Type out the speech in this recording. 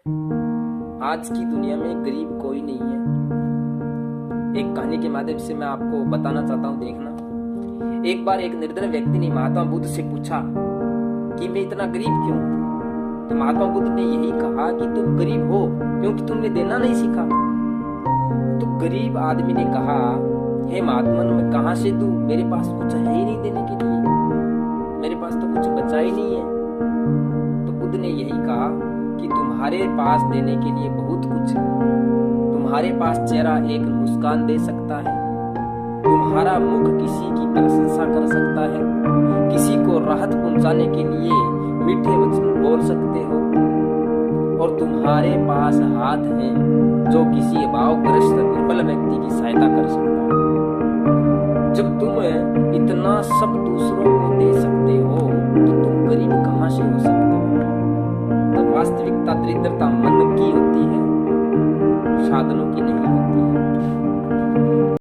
आज की दुनिया में गरीब कोई नहीं है। एक कहानी के माध्यम से मैं आपको बताना चाहता हूँ। देखना, एक बार एक निर्धन व्यक्ति ने महात्मा बुद्ध से पूछा कि मैं इतना गरीब क्यों। तो महात्मा बुद्ध ने यही कहा कि तुम गरीब हो क्योंकि तुमने देना नहीं सीखा। तो गरीब आदमी ने कहा, हे महात्मा, मैं कहाँ से दूं, मेरे पास कुछ है ही नहीं देने के लिए, मेरे पास तो कुछ बचा ही नहीं है। तो बुद्ध ने यही कहा कि तुम्हारे पास देने के लिए बहुत कुछ है। तुम्हारे पास चेहरा एक मुस्कान दे सकता है, तुम्हारा मुख किसी की प्रशंसा कर सकता है, किसी को राहत पहुंचाने के लिए मीठे वचन बोल सकते हो, और तुम्हारे पास हाथ है जो किसी अभावग्रस्त निर्बल व्यक्ति की सहायता कर सकता है। जब तुम इतना सब दूसरों को दे सकते हो तो तुम गरीब कहाँ से हो सकते हो। तो वास्तविकता दरिद्रता मन की होती है, साधनों की नहीं होती।